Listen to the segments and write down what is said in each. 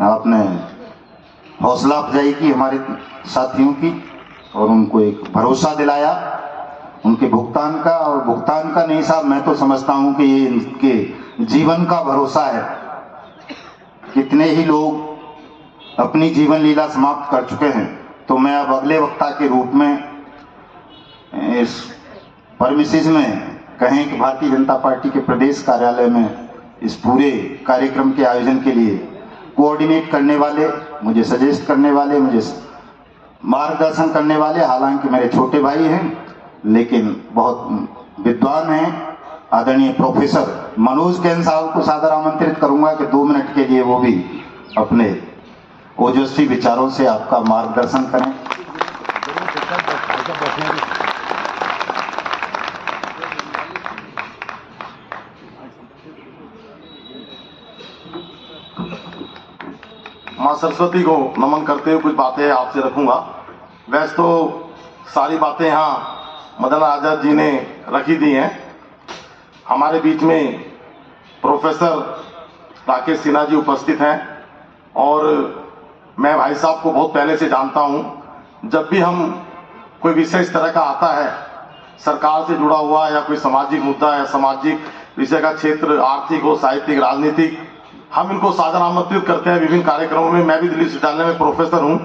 आपने हौसला अफजाई की हमारे साथियों की और उनको एक भरोसा दिलाया उनके भुगतान का। और भुगतान का नहीं साहब, मैं तो समझता हूं कि ये इनके जीवन का भरोसा है। कितने ही लोग अपनी जीवन लीला समाप्त कर चुके हैं, तो मैं अब अगले वक्ता के रूप में इस परमिसेस में कहें कि भारतीय जनता पार्टी के प्रदेश कार्यालय में इस पूरे कार्यक्रम के आयोजन के लिए कोऑर्डिनेट करने वाले, मुझे सजेस्ट करने वाले, मुझे मार्गदर्शन करने वाले, हालांकि मेरे छोटे भाई हैं लेकिन बहुत विद्वान हैं, आदरणीय प्रोफेसर मनोज कैन साहब को सादर आमंत्रित करूंगा कि 2 मिनट के लिए वो भी अपने ओजस्वी विचारों से आपका मार्गदर्शन करें। माँ सरस्वती को नमन करते हुए कुछ बातें आपसे रखूंगा। वैसे तो सारी बातें यहाँ मदन आजाद जी ने रखी दी हैं। हमारे बीच में प्रोफेसर राकेश सिन्हा जी उपस्थित हैं और मैं भाई साहब को बहुत पहले से जानता हूँ। जब भी हम कोई विषय इस तरह का आता है, सरकार से जुड़ा हुआ या कोई सामाजिक मुद्दा या सामाजिक विषय का क्षेत्र, आर्थिक हो, साहित्यिक, राजनीतिक, हम इनको सादर आमंत्रित करते हैं विभिन्न कार्यक्रमों में। मैं भी दिल्ली विश्वविद्यालय में प्रोफेसर हूँ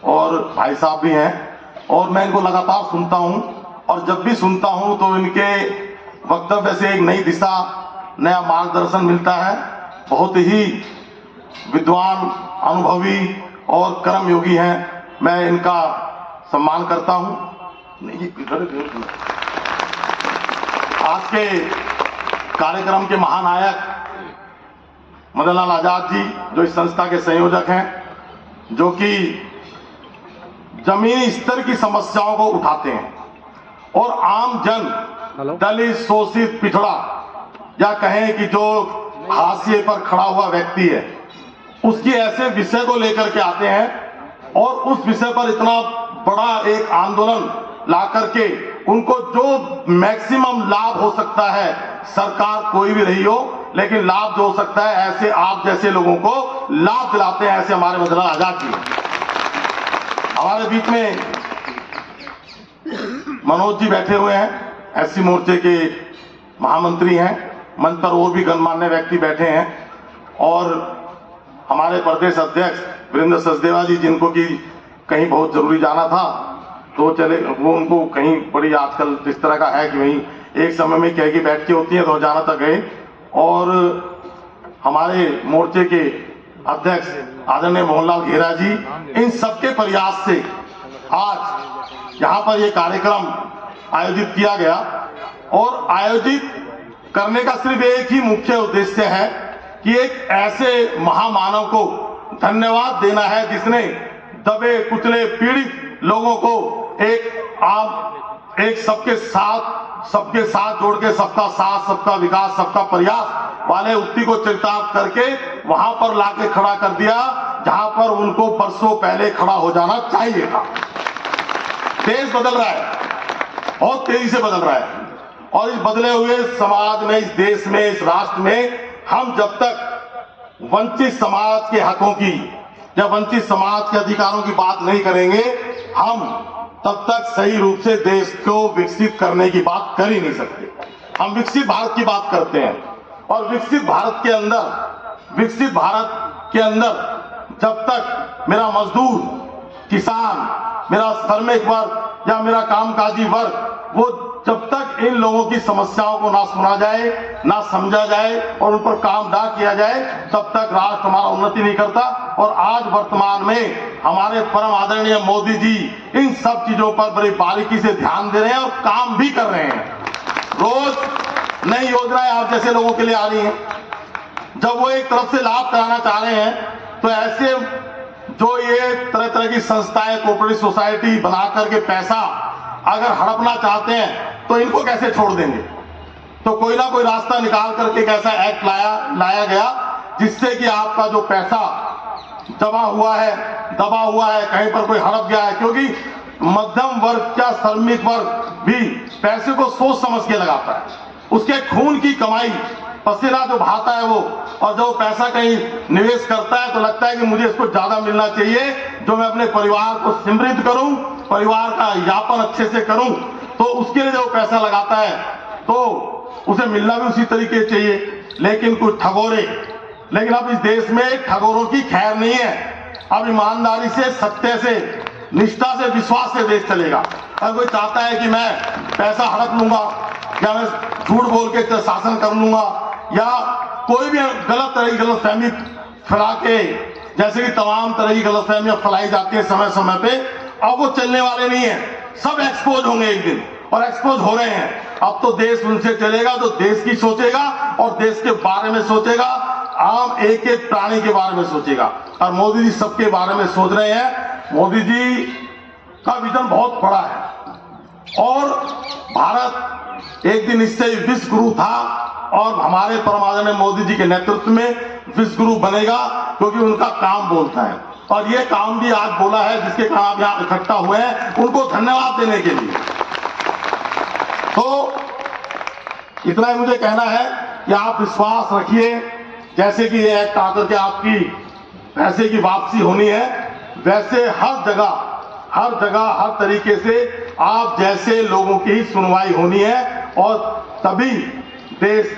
और भाई साहब भी हैं और मैं इनको लगातार सुनता हूँ। और जब भी सुनता हूँ तो इनके वक्तव्य से एक नई दिशा, नया मार्गदर्शन मिलता है। बहुत ही विद्वान, अनुभवी और कर्मयोगी हैं। मैं इनका सम्मान करता हूँ। आज के कार्यक्रम के महानायक मदन लाल आजाद जी, जो इस संस्था के संयोजक हैं, जो कि जमीनी स्तर की समस्याओं को उठाते हैं और आम जन, दलित, शोषित, पिछड़ा या कहें कि जो हाशिए पर खड़ा हुआ व्यक्ति है, उसकी ऐसे विषय को लेकर के आते हैं और उस विषय पर इतना बड़ा एक आंदोलन ला करके उनको जो मैक्सिमम लाभ हो सकता है, सरकार कोई भी रही हो, लेकिन लाभ जो हो सकता है ऐसे आप जैसे लोगों को लाभ दिलाते हैं। ऐसे हमारे मदन लाल आजाद जी। हमारे बीच में मनोज जी बैठे हुए हैं, एससी मोर्चे के महामंत्री हैं। मंच पर और भी गणमान्य व्यक्ति बैठे हैं और हमारे प्रदेश अध्यक्ष वीरेंद्र सचदेवा जी, जिनको कि कहीं बहुत जरूरी जाना था तो चले, वो उनको कहीं बड़ी आजकल इस तरह का है कि वहीं एक समय में कह के बैठ के होती है तो जाना तक गए। और हमारे मोर्चे के अध्यक्ष आदरणीय मोहनलाल घेरा जी, इन सबके प्रयास से आज यहाँ पर ये कार्यक्रम आयोजित किया गया और आयोजित करने का सिर्फ एक ही मुख्य उद्देश्य है कि एक ऐसे महामानव को धन्यवाद देना है जिसने दबे कुचले पीड़ित लोगों को एक सबके साथ जोड़ के सबका साथ, सबका विकास, सबका प्रयास वाले उक्ति को चरितार्थ करके वहां पर लाके खड़ा कर दिया जहां पर उनको वर्षों पहले खड़ा हो जाना चाहिए था। देश बदल रहा है, बहुत तेजी से बदल रहा है और इस बदले हुए समाज में, इस देश में, इस राष्ट्र में हम जब तक वंचित समाज के हकों की या वंचित समाज के अधिकारों की बात नहीं करेंगे, हम तब तक सही रूप से देश को विकसित करने की बात कर ही नहीं सकते। हम विकसित भारत की बात करते हैं और विकसित भारत के अंदर जब तक मेरा मजदूर, किसान, मेरा श्रमिक वर्ग या मेरा कामकाजी वर्ग, वो जब तक इन लोगों की समस्याओं को ना सुना जाए, ना समझा जाए और उन पर काम ना किया जाए, तब तक राष्ट्र हमारा उन्नति नहीं करता। और आज वर्तमान में हमारे परम आदरणीय मोदी जी इन सब चीजों पर बड़ी बारीकी से ध्यान दे रहे हैं और काम भी कर रहे हैं। रोज नई योजनाएं आप जैसे लोगों के लिए आ रही हैं। जब वो एक तरफ से लाभ कराना चाह रहे हैं तो ऐसे जो ये तरह तरह की संस्थाएं, कोऑपरेटिव सोसाइटी बना करके पैसा अगर हड़पना चाहते हैं तो इनको कैसे छोड़ देंगे। तो कोई ना कोई रास्ता निकाल करके एक ऐसा एक्ट लाया गया जिससे कि आपका जो पैसा दबा हुआ है, कहीं पर कोई हड़प गया है, क्योंकि मध्यम वर्ग का श्रमिक वर्ग भी पैसे को सोच समझ के लगाता है। उसके खून की कमाई, पसीना जो बहाता है वो, और जब वो पैसा कहीं निवेश करता है तो लगता है कि मुझे इसको ज्यादा मिलना चाहिए, जो मैं अपने परिवार को समृद्ध करूं, परिवार का यापन अच्छे से करूं, तो उसके लिए जो पैसा लगाता है तो उसे मिलना भी उसी तरीके चाहिए। लेकिन कुछ ठगोरे, लेकिन अब इस देश में ठगोरों की खैर नहीं है। अब ईमानदारी से, सत्य से, निष्ठा से, विश्वास से देश चलेगा। अगर कोई चाहता है कि मैं पैसा हड़प लूंगा या मैं झूठ बोल के शासन कर लूंगा या कोई भी गलत तरह की गलतफहमी फैला के, जैसे कि तमाम तरह की गलतफहमियां फैलाई जाती है समय समय पे, अब वो चलने वाले नहीं है। सब एक्सपोज होंगे एक दिन, और एक्सपोज हो रहे हैं। अब तो देश उनसे चलेगा जो देश की सोचेगा और देश के बारे में सोचेगा, आम एक एक प्राणी के बारे में सोचेगा। और मोदी जी सबके बारे में सोच रहे हैं। मोदी जी का विजन बहुत बड़ा है और भारत एक दिन इससे विश्व गुरु था और हमारे परम आदरणीय मोदी जी के नेतृत्व में विश्व गुरु बनेगा, क्योंकि उनका काम बोलता है। और ये काम भी आज बोला है, जिसके कारण आप यहाँ इकट्ठा हुए हैं, उनको धन्यवाद देने के लिए। तो इतना ही मुझे कहना है कि आप विश्वास रखिए, जैसे कि ये एक्ट आकर के आपकी पैसे की वापसी होनी है, वैसे हर जगह हर तरीके से आप जैसे लोगों की ही सुनवाई होनी है और तभी देश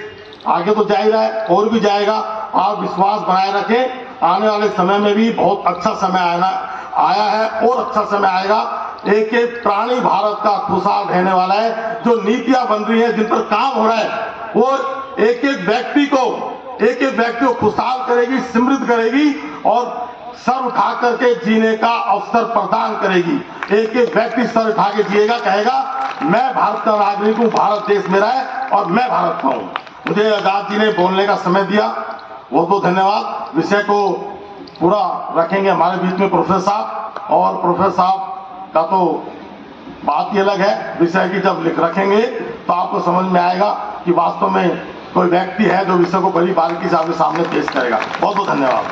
आगे तो जा ही रहा है और भी जाएगा। आप विश्वास बनाए रखें। आने वाले समय में भी बहुत अच्छा समय आया है और अच्छा समय आएगा। एक एक प्राणी भारत का खुशहाल रहने वाला है। जो नीतियां बन रही हैं, जिन पर काम हो रहा है, वो एक एक व्यक्ति को खुशहाल करेगी, समृद्ध करेगी और सर उठा करके जीने का अवसर प्रदान करेगी। एक एक व्यक्ति सर उठा के जिएगा, कहेगा मैं भारत का नागरिक हूं, भारत देश मेरा है और मैं भारत का हूं। मुझे आजाद जी ने बोलने का समय दिया, बहुत बहुत धन्यवाद। विषय को पूरा रखेंगे हमारे बीच में प्रोफेसर साहब, और प्रोफेसर साहब का तो बात ही अलग है। विषय की जब लिख रखेंगे तो आपको समझ में आएगा कि वास्तव में कोई व्यक्ति है जो विषय को बड़ी बारीकी से आपके सामने पेश करेगा। बहुत बहुत धन्यवाद।